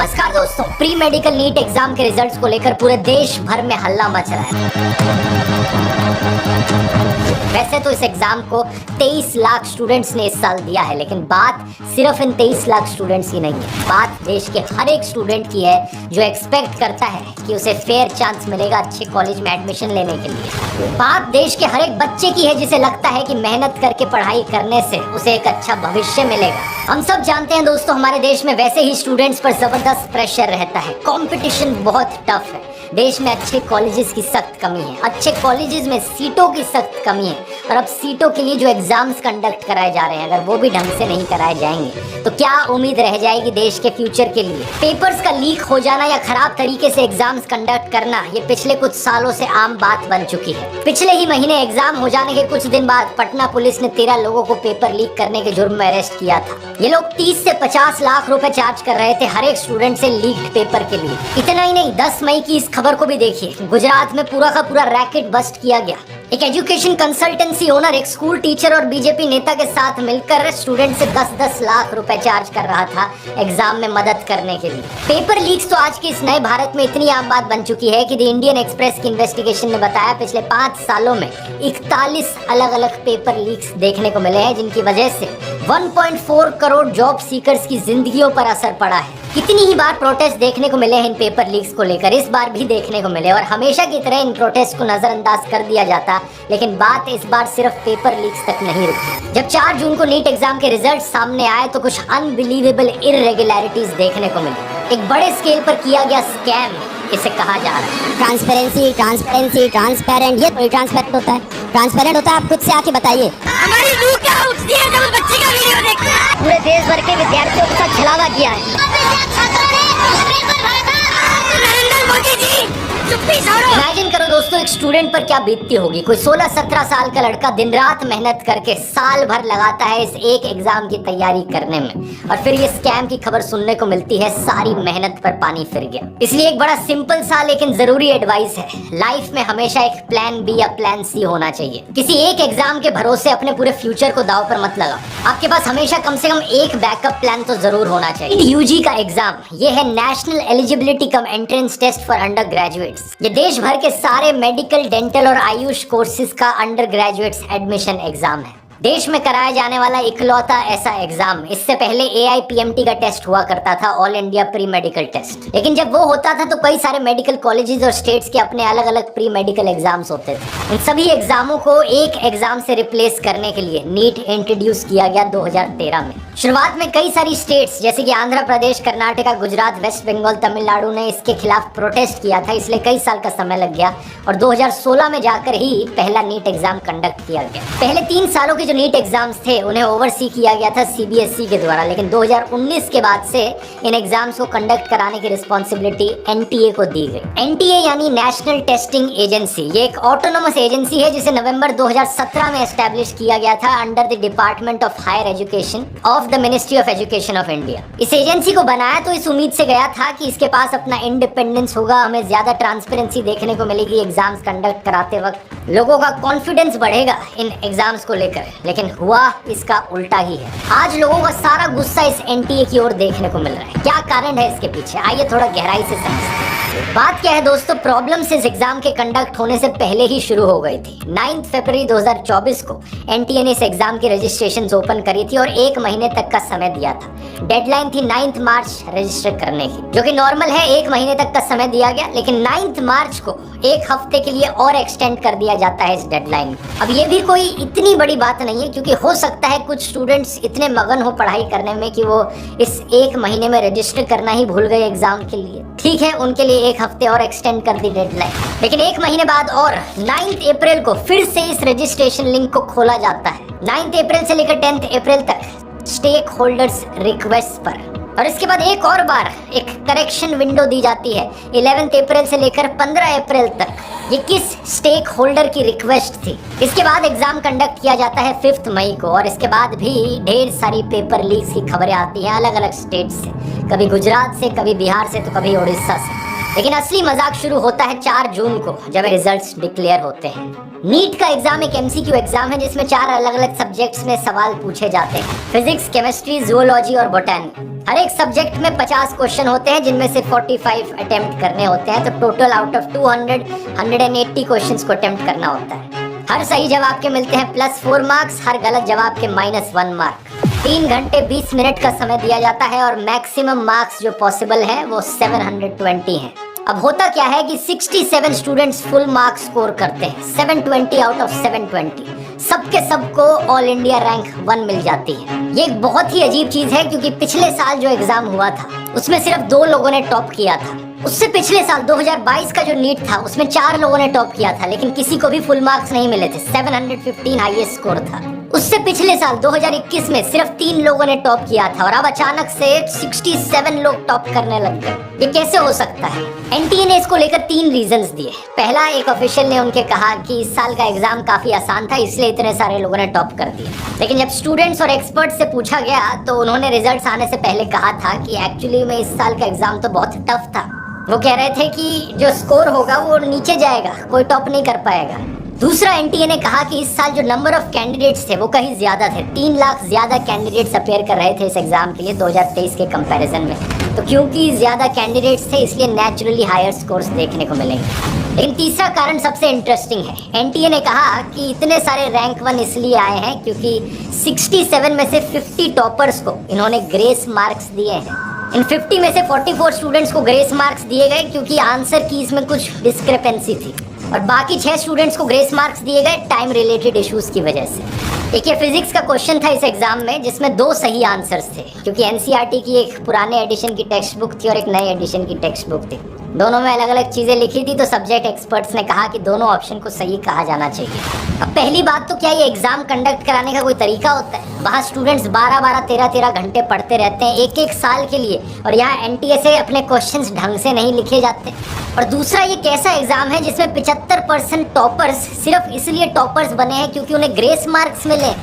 नमस्कार दोस्तों, pre medical NEET exam के रिजल्ट्स को लेकर पूरे देश भर में हल्ला मच रहा है। वैसे तो इस एग्जाम को 23 लाख स्टूडेंट्स ने इस साल दिया है, लेकिन बात सिर्फ इन 23 लाख स्टूडेंट्स की नहीं है। बात देश के हर एक स्टूडेंट की है जो एक्सपेक्ट करता है कि उसे फेयर चांस मिलेगा अच्छे कॉलेज में एडमिशन लेने के लिए। बात देश के हर एक बच्चे की है जिसे लगता है कि मेहनत करके पढ़ाई करने से उसे एक अच्छा भविष्य मिलेगा। हम सब जानते हैं दोस्तों, हमारे देश में वैसे ही स्टूडेंट्स पर जबरदस्त प्रेशर रहता है। कंपटीशन बहुत टफ है। देश में अच्छे कॉलेजेस की सख्त कमी है, अच्छे कॉलेजेस में सीटों की सख्त कमी है। और अब सीटों के लिए जो एग्जाम्स कंडक्ट कराए जा रहे हैं, अगर वो भी ढंग से नहीं कराए जाएंगे तो क्या उम्मीद रह जाएगी देश के फ्यूचर के लिए। पेपर्स का लीक हो जाना या खराब तरीके से एग्जाम्स कंडक्ट करना, ये पिछले कुछ सालों से आम बात बन चुकी है। पिछले ही महीने एग्जाम हो जाने के कुछ दिन बाद पटना पुलिस ने 13 लोगों को पेपर लीक करने के जुर्म में अरेस्ट किया था। ये लोग 30 से 50 लाख रुपए चार्ज कर रहे थे हर एक स्टूडेंट से लीक्ड पेपर के लिए। इतना ही नहीं, 10 मई की इस खबर को भी देखिए। गुजरात में पूरा का पूरा रैकेट बस्ट किया गया। एक एजुकेशन कंसल्टेंसी ओनर एक स्कूल टीचर और बीजेपी नेता के साथ मिलकर स्टूडेंट से 10-10 लाख रुपए चार्ज कर रहा था एग्जाम में मदद करने के लिए। पेपर लीक्स तो आज के इस नए भारत में इतनी आम बात बन चुकी है कि द इंडियन एक्सप्रेस की इन्वेस्टिगेशन ने बताया पिछले 5 सालों में 41 अलग अलग पेपर लीक्स देखने को मिले हैं, जिनकी वजह से 1.4 करोड़ जॉब सीकर्स की जिंदगियों पर असर पड़ा है। कितनी ही बार प्रोटेस्ट देखने को मिले हैं इन पेपर लीक्स को लेकर, इस बार भी देखने को मिले और हमेशा की तरह इन प्रोटेस्ट को नजरअंदाज कर दिया जाता, लेकिन बात इस बार सिर्फ पेपर लीक्स तक नहीं रुकी। जब 4 जून को नीट एग्जाम के रिजल्ट सामने आए तो कुछ अनबिलीवेबल इररेगुलरिटीज देखने को मिली। एक बड़े स्केल पर किया गया स्कैम इसे कहा जा रहा है। ट्रांसपेरेंसी ट्रांसपेरेंसी ट्रांसपेरेंट, ये कोई ट्रांसपेरेंट होता है? ट्रांसपेरेंट होता है, आप खुद से आके बताइए। हमारी रूह क्या उठती है जब बच्चे का वीडियो देखते हैं। पूरे देश भर के विद्यार्थियों के साथ छलावा किया है। नरेंद्र मोदी जी चुप्पी छोड़ो। इमेजिन करो दोस्तों, एक स्टूडेंट पर क्या बीतती होगी। कोई 16-17 साल का लड़का दिन रात मेहनत करके साल भर लगाता है इस एक एग्जाम की तैयारी करने में, और फिर ये स्कैम की खबर सुनने को मिलती है, सारी मेहनत पर पानी फिर गया। इसलिए एक बड़ा सिंपल सा लेकिन जरूरी एडवाइस है, लाइफ में हमेशा एक प्लान बी या प्लान सी होना चाहिए। किसी एक एग्जाम के भरोसे अपने पूरे फ्यूचर को दांव पर मत लगाओ। आपके पास हमेशा कम से कम एक बैकअप प्लान तो जरूर होना चाहिए। यूजी का एग्जाम ये है national eligibility cum entrance test for under graduates. ये देश भर के सारे मेडिकल, डेंटल और आयुष कोर्सेज का अंडर ग्रेजुएट्स एडमिशन एग्जाम है। देश में कराया जाने वाला इकलौता ऐसा एग्जाम। इससे पहले AIPMT का टेस्ट हुआ करता था, all India pre medical test. लेकिन जब वो होता था तो कई सारे मेडिकल कॉलेजेस और स्टेट्स के अपने अलग अलग प्री मेडिकल एग्जाम्स होते थे। इन सभी एग्जामों को एक एग्जाम से रिप्लेस करने के लिए नीट इंट्रोड्यूस किया गया 2013 में। शुरुआत में कई सारी स्टेट्स जैसे कि आंध्र प्रदेश, कर्नाटका, गुजरात, वेस्ट बंगाल, तमिलनाडु ने इसके खिलाफ प्रोटेस्ट किया था, इसलिए कई साल का समय लग गया और 2016 में जाकर ही पहला नीट एग्जाम कंडक्ट किया गया। पहले 3 सालों के जो नीट एग्जाम्स थे उन्हें ओवरसी किया गया था CBSE के द्वारा, लेकिन 2019 के बाद से इन एग्जाम्स को कंडक्ट कराने की रिस्पॉन्सिबिलिटी NTA को दी गई। NTA यानी नेशनल टेस्टिंग एजेंसी, ये एक ऑटोनोमस एजेंसी है जिसे नवंबर 2017 में एस्टैब्लिश किया गया था under the department of higher education of the ministry of education of India. इस एजेंसी को बनाया तो इस उम्मीद से गया था कि इसके पास अपना इंडिपेंडेंस होगा, हमें ज्यादा ट्रांसपेरेंसी देखने को मिलेगी एग्जाम्स कंडक्ट कराते वक्त, लोगों का कॉन्फिडेंस बढ़ेगा इन एग्जाम्स को लेकर। लेकिन हुआ इसका उल्टा ही है। आज लोगों का सारा गुस्सा इस NTA की ओर देखने को मिल रहा है। क्या कारण है इसके पीछे, आइए थोड़ा गहराई से समझते हैं। बात क्या है दोस्तों, प्रॉब्लम इस एग्जाम के कंडक्ट होने से पहले ही शुरू हो गई थी। 9 फरवरी 2024 को NTA ने इस एग्जाम की रजिस्ट्रेशन ओपन करी थी और 1 महीने तक का समय दिया था। डेडलाइन थी 9 मार्च रजिस्टर करने की, जो कि नॉर्मल है, 1 महीने तक का समय दिया गया, लेकिन 9 मार्च को 1 हफ्ते के लिए और एक्सटेंड कर दिया जाता है इस डेडलाइन। अब ये भी कोई इतनी बड़ी बात नहीं है, क्योंकि हो सकता है कुछ स्टूडेंट्स इतने मगन हो पढ़ाई करने में कि वो इस 1 महीने में रजिस्टर करना ही भूल गए एग्जाम के लिए। ठीक है, उनके लिए 1 हफ्ते और एक्सटेंड कर दी डेडलाइन, लेकिन 1 महीने बाद और 9 अप्रैल को फिर से इस रजिस्ट्रेशन लिंक को खोला जाता है। 9 अप्रैल से लेकर 10 अप्रैल तक स्टेक होल्डर्स रिक्वेस्ट पर, और इसके बाद एक और बार एक करेक्शन विंडो दी जाती है 11 अप्रैल से लेकर 15 अप्रैल तक। ये किस स्टेक होल्डर की रिक्वेस्ट थी? इसके बाद एग्जाम कंडक्ट किया जाता है 5 मई को, और इसके बाद भी ढेर सारी पेपर लीक्स की खबरें आती हैं अलग अलग स्टेट से, कभी गुजरात से, कभी बिहार से, तो कभी उड़ीसा से। लेकिन असली मजाक शुरू होता है 4 जून को, जब रिजल्ट्स डिक्लेयर होते हैं। नीट का एग्जाम एक MCQ एग्जाम है जिसमें 4 अलग अलग सब्जेक्ट्स में सवाल पूछे जाते हैं, फिजिक्स, केमिस्ट्री, जूलॉजी और बोटैनी। हर एक सब्जेक्ट में 50 क्वेश्चन होते हैं जिनमें से 45 अटेम्प्ट करने होते हैं, तो टोटल आउट ऑफ 200 180 क्वेश्चंस को अटेम्प्ट करना होता है। हर सही जवाब के मिलते हैं +4 मार्क्स, हर गलत जवाब के -1 मार्क। 3 घंटे 20 मिनट का समय दिया जाता है और मैक्सिमम मार्क्स जो पॉसिबल है वो 720 हैं। अब होता क्या है कि 67 स्टूडेंट्स फुल मार्क्स स्कोर करते हैं, 720 आउट ऑफ 720। सबके सबको ऑल इंडिया रैंक 1 मिल जाती है। ये एक बहुत ही अजीब चीज है क्योंकि पिछले साल जो एग्जाम हुआ था उसमें सिर्फ 2 लोगों ने टॉप किया था। उससे पिछले साल 2022 का जो नीट था उसमें 4 लोगों ने टॉप किया था, लेकिन किसी को भी फुल मार्क्स नहीं मिले थे। 715 हाईएस्ट स्कोर था। उससे पिछले साल 2021 में सिर्फ 3 लोगों ने टॉप किया था और अब अचानक से 67 लोग टॉप करने लग गए। ये कैसे हो सकता है? एनटीए ने इसको लेकर 3 रीजंस दिए। पहला, एक ऑफिशियल ने उनके कहा कि इस साल का एग्जाम काफी आसान था इसलिए इतने सारे लोगों ने टॉप कर दिया। लेकिन जब स्टूडेंट्स और एक्सपर्ट से पूछा गया तो उन्होंने रिजल्ट्स आने से पहले कहा था कि एक्चुअली में इस साल का एग्जाम तो बहुत टफ था। वो कह रहे थे कि जो स्कोर होगा वो नीचे जाएगा, कोई टॉप नहीं कर पाएगा। दूसरा, एनटीए ने कहा कि इस साल जो नंबर ऑफ कैंडिडेट्स थे वो कहीं ज्यादा थे। 3 लाख ज्यादा कैंडिडेट्स अपेयर कर रहे थे इस एग्जाम के लिए 2023 के कंपैरिजन में। तो क्योंकि ज्यादा कैंडिडेट्स थे इसलिए नेचुरली हायर स्कोर्स देखने को मिलेंगे। लेकिन तीसरा कारण सबसे इंटरेस्टिंग है। एनटीए ने कहा कि इतने सारे रैंक 1 इसलिए आए हैं क्योंकि 67 में से 50 टॉपर्स को इन्होंने ग्रेस मार्क्स दिए हैं। इन 50 में से 44 स्टूडेंट्स को ग्रेस मार्क्स दिए गए क्योंकि आंसर कीज में कुछ डिस्क्रिपेंसी थी और बाकी 6 स्टूडेंट्स को ग्रेस मार्क्स दिए गए टाइम रिलेटेड इश्यूज की वजह से। एक ये फिजिक्स का क्वेश्चन था इस एग्जाम में जिसमें 2 सही आंसर्स थे क्योंकि एनसीईआरटी की एक पुराने एडिशन की टेक्स्ट बुक थी और एक नए एडिशन की टेक्स्ट बुक थी। दोनों में अलग अलग चीजें लिखी थी, तो सब्जेक्ट एक्सपर्ट्स ने कहा कि दोनों ऑप्शन को सही कहा जाना चाहिए। अब पहली बात तो क्या ये एग्जाम कंडक्ट कराने का कोई तरीका होता है? वहाँ स्टूडेंट्स 12-12, 13-13 घंटे पढ़ते रहते हैं एक साल के लिए और यहाँ एनटीए से अपने क्वेश्चंस ढंग से नहीं लिखे जाते। और दूसरा, ये कैसा एग्जाम है जिसमें 75% टॉपर्स सिर्फ इसलिए टॉपर्स बने हैं क्योंकि उन्हें ग्रेस मार्क्स मिले।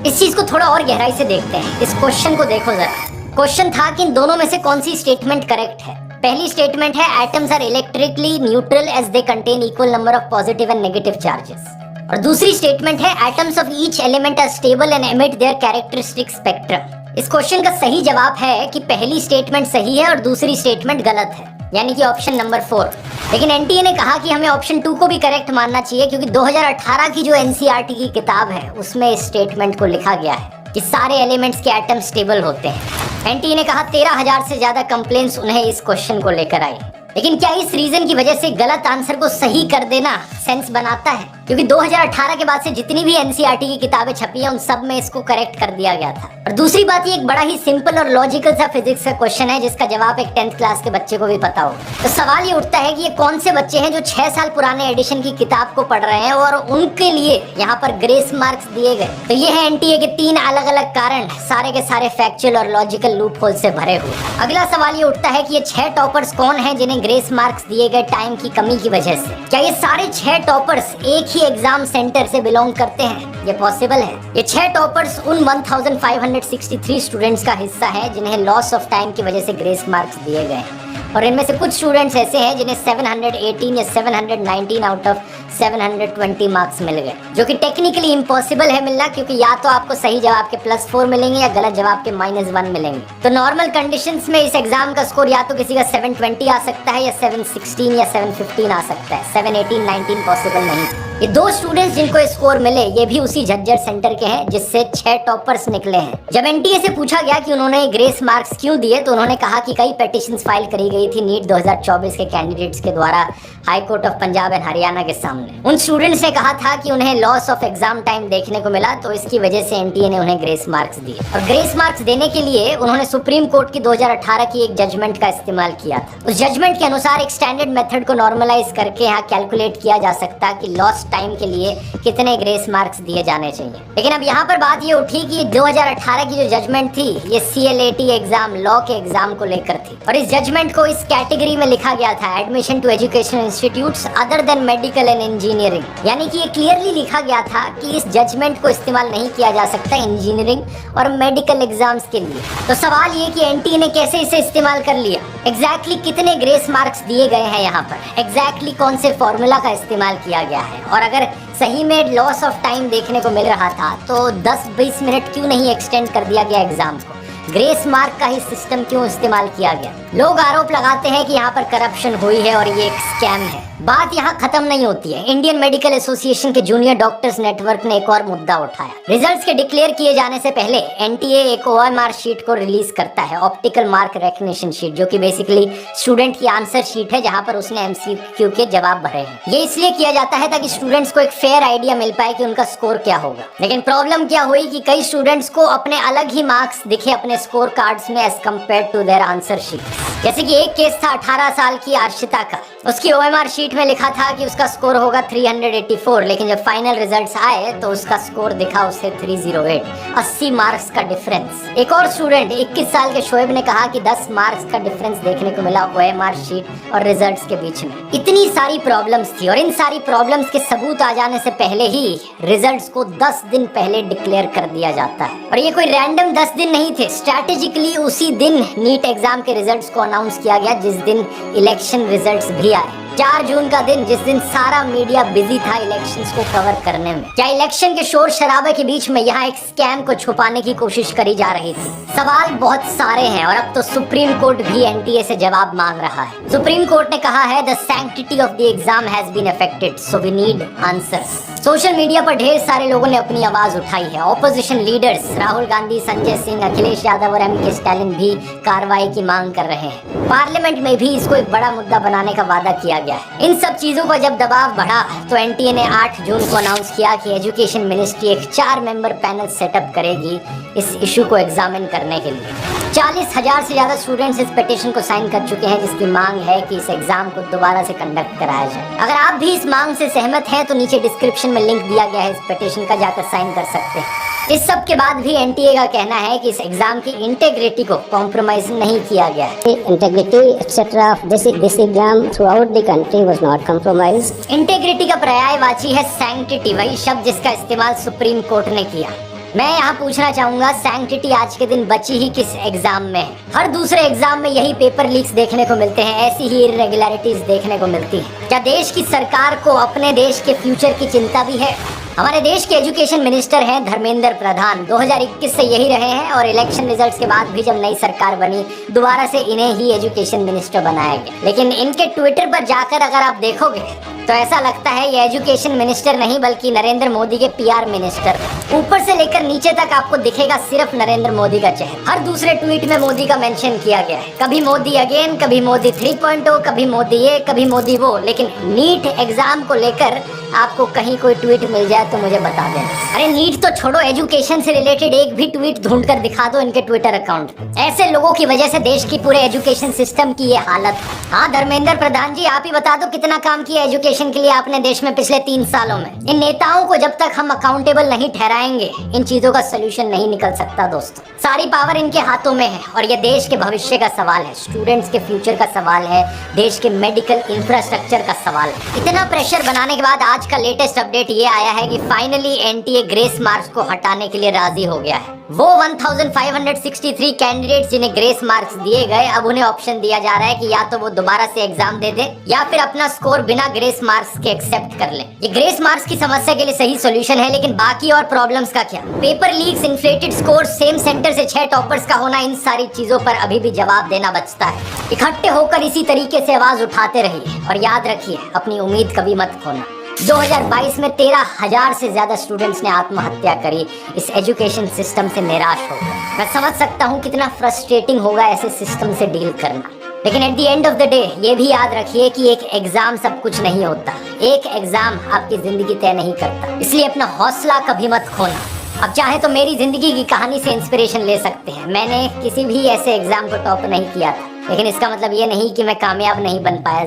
इस चीज को थोड़ा और गहराई से देखते हैं। इस क्वेश्चन को देखो जरा। क्वेश्चन था कि इन दोनों में से कौन सी स्टेटमेंट करेक्ट है। पहली स्टेटमेंट है atoms are electrically neutral as they contain equal number of positive and negative charges. और दूसरी स्टेटमेंट है atoms of each element are stable and emit their characteristic spectrum. इस क्वेश्चन का सही जवाब है कि पहली स्टेटमेंट सही है और दूसरी स्टेटमेंट गलत है, यानी कि ऑप्शन नंबर 4। लेकिन एनटीए ने कहा कि हमें ऑप्शन 2 को भी करेक्ट मानना चाहिए क्योंकि 2018 की जो एनसीईआरटी की किताब है उसमें इस स्टेटमेंट को लिखा गया है कि सारे एलिमेंट्स के एटम स्टेबल होते हैं। एनटीए ने कहा 13,000 से ज्यादा कंप्लेंट्स उन्हें इस क्वेश्चन को लेकर आई। लेकिन क्या इस रीजन की वजह से गलत आंसर को सही कर देना सेंस बनाता है? क्योंकि 2018 के बाद से जितनी भी एनसीईआरटी की किताबें छपी हैं उन सब में इसको करेक्ट कर दिया गया था। और दूसरी बात, ये एक बड़ा ही सिंपल और लॉजिकल सा फिजिक्स का क्वेश्चन है जिसका जवाब एक 10th क्लास के बच्चे को भी पता हो। तो सवाल ये उठता है कि ये कौन से बच्चे हैं जो 6 साल पुराने एडिशन की किताब को पढ़ रहे हैं और उनके लिए यहाँ पर ग्रेस मार्क्स दिए गए। तो ये है एनटीए के 3 अलग अलग कारण, सारे के सारे फैक्चुअल और लॉजिकल लूप होल से भरे हुए। अगला सवाल ये उठता है कि ये 6 टॉपर्स कौन है जिन्हें ग्रेस मार्क्स दिए गए टाइम की कमी की वजह से? क्या ये सारे 6 टॉपर्स एक ही एग्जाम सेंटर से बिलोंग करते हैं? ये पॉसिबल है। ये 6 टॉपर्स उन 1563 स्टूडेंट्स का हिस्सा है जिन्हें लॉस ऑफ टाइम की वजह से ग्रेस मार्क्स दिए गए हैं और इनमें से कुछ स्टूडेंट्स ऐसे हैं जिन्हें 718 या 719 आउट ऑफ 720 मार्क्स मिल गए, जो कि टेक्निकली इम्पॉसिबल है मिलना क्योंकि या तो आपको सही जवाब के +4 मिलेंगे या गलत जवाब के -1 मिलेंगे। तो नॉर्मल कंडीशंस में इस एग्जाम का स्कोर या तो किसी का 720 आ सकता है या 716 या 715 आ सकता है। 718, 19 पॉसिबल नहीं। ये 2 स्टूडेंट्स जिनको स्कोर मिले ये भी उसी झज्जर सेंटर के हैं जिससे 6 टॉपर्स निकले हैं। जब एनटीए से पूछा गया कि उन्होंने ग्रेस मार्क्स क्यों दिए तो उन्होंने कहा कि कई पेटिशंस फाइल करी गई थी नीट 2024 के कैंडिडेट्स के द्वारा high court of Punjab and Haryana के सामने। उन स्टूडेंट्स ने कहा था कि उन्हें लॉस ऑफ एग्जाम टाइम देखने को मिला तो इसकी वजह से एनटीए ने उन्हें ग्रेस मार्क्स दिए। और ग्रेस मार्क्स देने के लिए उन्होंने सुप्रीम कोर्ट की 2018 की एक जजमेंट का इस्तेमाल किया था। उस जजमेंट के अनुसार एक स्टैंडर्ड मेथड को नॉर्मलाइज करके यहाँ कैलकुलेट किया जा सकता कि लॉस टाइम के लिए कितने ग्रेस मार्क्स दिए जाने चाहिए। लेकिन अब यहाँ पर बात ये उठी कि 2018 की जो जजमेंट थी ये CLAT एग्जाम, लॉ के एग्जाम को लेकर थी और इस जजमेंट को इस कैटेगरी में लिखा गया था admission to educational institutes other than medical and engineering. यानी कि ये क्लियरली लिखा गया था कि इस जजमेंट को इस्तेमाल नहीं किया जा सकता इंजीनियरिंग और मेडिकल एग्जाम्स के लिए। तो सवाल ये कि एनटीए ने कैसे इसे इस्तेमाल कर लिया, एग्जैक्टली कितने ग्रेस मार्क्स दिए गए हैं यहाँ पर, एग्जैक्टली कौन से फॉर्मूला का इस्तेमाल किया गया है और अगर सही में लॉस ऑफ टाइम देखने को मिल रहा था तो 10-20 मिनट क्यों नहीं एक्सटेंड कर दिया गया एग्जाम को। ग्रेस मार्क का ही सिस्टम क्यों इस्तेमाल किया गया। लोग आरोप लगाते हैं कि यहाँ पर करप्शन हुई है और ये एक स्कैम है। बात यहाँ खत्म नहीं होती है। इंडियन मेडिकल एसोसिएशन के जूनियर डॉक्टर्स नेटवर्क ने एक और मुद्दा उठाया। रिजल्ट्स के डिक्लेयर किए जाने से पहले एनटीए एक ओएमआर शीट को रिलीज करता है, ऑप्टिकल मार्क रिकग्निशन शीट, जो कि बेसिकली स्टूडेंट की आंसर शीट है जहाँ पर उसने एमसीक्यू के जवाब भरे हैं। ये इसलिए किया जाता है ताकि स्टूडेंट्स को एक फेयर आइडिया मिल पाए कि उनका स्कोर क्या होगा। लेकिन प्रॉब्लम क्या हुई कि कई स्टूडेंट्स को अपने अलग ही मार्क्स दिखे अपने स्कोर कार्ड्स में as compare to their answer sheet. जैसे कि एक केस था 18 साल की अर्शिता का। उसकी ओएमआर शीट में लिखा था कि उसका स्कोर होगा 384, लेकिन जब फाइनल रिजल्ट्स आए तो उसका स्कोर दिखा उसे 308, 80 मार्क्स का डिफरेंस। एक और स्टूडेंट 21 साल के शोएब ने कहा कि 10 मार्क्स का डिफरेंस देखने को मिला ओएमआर शीट और रिजल्ट्स के बीच में। इतनी सारी प्रॉब्लम्स थी और इन सारी प्रॉब्लम्स के सबूत आ जाने से पहले ही रिजल्ट्स को 10 दिन पहले डिक्लेयर कर दिया जाता है। और ये कोई रैंडम 10 दिन नहीं थे, स्ट्रैटेजिकली उसी दिन नीट एग्जाम के रिजल्ट्स को अनाउंस किया गया जिस दिन इलेक्शन रिजल्ट्स भी आए। 4 जून का दिन, जिस दिन सारा मीडिया बिजी था इलेक्शंस को कवर करने में। क्या इलेक्शन के शोर शराबे के बीच में यहाँ एक स्कैम को छुपाने की कोशिश करी जा रही थी? सवाल बहुत सारे हैं और अब तो सुप्रीम कोर्ट भी एनटीए से जवाब मांग रहा है। सुप्रीम कोर्ट ने कहा है the sanctity of the exam has been affected, so we need answers. Social media पर ढेर सारे लोगों ने अपनी आवाज उठाई है। ऑपोजिशन लीडर्स राहुल गांधी, संजय सिंह, अखिलेश यादव और एमके स्टालिन भी कार्रवाई की मांग कर रहे हैं। पार्लियामेंट में भी इसको एक बड़ा मुद्दा बनाने का वादा किया गया है। इन सब चीजों का जब दबाव बढ़ा तो एनटीए ने 8 जून को अनाउंस किया कि एजुकेशन मिनिस्ट्री एक 4 मेंबर पैनल सेटअप करेगी इस इशू को एग्जामिन करने के लिए। 40,000 से ज्यादा स्टूडेंट्स इस पिटीशन को साइन कर चुके हैं, जिसकी मांग है कि इस एग्जाम को दोबारा से कंडक्ट कराया जाए। अगर आप भी इस मांग से सहमत हैं तो नीचे डिस्क्रिप्शन में लिंक दिया गया है इस पिटीशन का, जाकर साइन कर सकते हैं। इस सब के बाद भी एनटीए का कहना है कि इस एग्जाम की इंटेग्रिटी को कॉम्प्रोमाइज नहीं किया गया है। Integrity etc. of this exam throughout the country was not compromised. Integrity का पर्यायवाची है सैंक्टिटी, वही शब्द जिसका इस्तेमाल सुप्रीम कोर्ट ने किया। मैं यहाँ पूछना चाहूंगा, सैंक्टिटी आज के दिन बची ही किस एग्जाम में है? हर दूसरे एग्जाम में यही पेपर लीक्स देखने को मिलते हैं, ऐसी ही इरेगुलरिटीज देखने को मिलती है। क्या देश की सरकार को अपने देश के फ्यूचर की चिंता भी है? हमारे देश के एजुकेशन मिनिस्टर हैं धर्मेंद्र प्रधान, 2021 से यही रहे हैं और इलेक्शन रिजल्ट्स के बाद भी जब नई सरकार बनी दोबारा से इन्हें ही एजुकेशन मिनिस्टर बनाया गया। लेकिन इनके ट्विटर पर जाकर अगर आप देखोगे तो ऐसा लगता है ये एजुकेशन मिनिस्टर नहीं बल्कि नरेंद्र मोदी के पीआर मिनिस्टर। ऊपर से लेकर नीचे तक आपको दिखेगा सिर्फ नरेंद्र मोदी का चेहरा। हर दूसरे ट्वीट में मोदी का मेंशन किया गया है, कभी मोदी अगेन, कभी मोदी 3.0, कभी मोदी ये, कभी मोदी वो। लेकिन नीट एग्जाम को लेकर आपको कहीं कोई ट्वीट मिल जाए तो मुझे बता देना। अरे नीट तो छोड़ो, एजुकेशन से रिलेटेड एक भी ट्वीट ढूंढ कर दिखा दो इनके ट्विटर अकाउंट। ऐसे लोगों की वजह से देश की पूरे एजुकेशन सिस्टम की ये हालत। हाँ धर्मेंद्र प्रधान जी, आप ही बता दो कितना काम किया एजुकेशन के लिए आपने देश में पिछले 3 सालों में। इन नेताओं को जब तक हम अकाउंटेबल नहीं ठहराएंगे इन चीजों का सोल्यूशन नहीं निकल सकता दोस्तों। सारी पावर इनके हाथों में है और ये देश के भविष्य का सवाल है, स्टूडेंट्स के फ्यूचर का सवाल है, देश के मेडिकल इंफ्रास्ट्रक्चर का सवाल है। इतना प्रेशर बनाने के बाद आज का लेटेस्ट अपडेट ये आया है कि फाइनली एनटीए ग्रेस मार्क्स को हटाने के लिए राजी हो गया है। वो 1563 कैंडिडेट्स जिन्हें ग्रेस मार्क्स दिए गए, अब उन्हें ऑप्शन दिया जा रहा है कि या तो वो दोबारा से एग्जाम दे दे या फिर अपना स्कोर बिना ग्रेस मार्क्स के एक्सेप्ट कर ले। ये ग्रेस मार्क्स की समस्या के लिए सही सॉल्यूशन है, लेकिन बाकी और प्रॉब्लम्स का क्या? Paper leaks, inflated score, same centre से 6 टॉपर्स का होना, इन सारी चीजों पर अभी भी जवाब देना बचता है। इकट्ठे होकर इसी तरीके से आवाज उठाते रहिए और याद रखिए अपनी उम्मीद कभी मत खोना। 2022 में 13,000 से ज्यादा स्टूडेंट्स ने आत्महत्या करी इस एजुकेशन सिस्टम से निराश होकर। मैं समझ सकता हूँ कितना फ्रस्ट्रेटिंग होगा ऐसे सिस्टम से डील करना, लेकिन at the end of the day ये भी याद रखिए कि एक एग्जाम सब कुछ नहीं होता, एक एग्जाम आपकी जिंदगी तय नहीं करता। इसलिए अपना हौसला कभी मत खोना। अब चाहे तो मेरी जिंदगी की कहानी से इंस्पिरेशन ले सकते हैं। मैंने किसी भी ऐसे एग्जाम को टॉप नहीं किया था, लेकिन इसका मतलब ये नहीं कि मैं कामयाब नहीं बन पाया।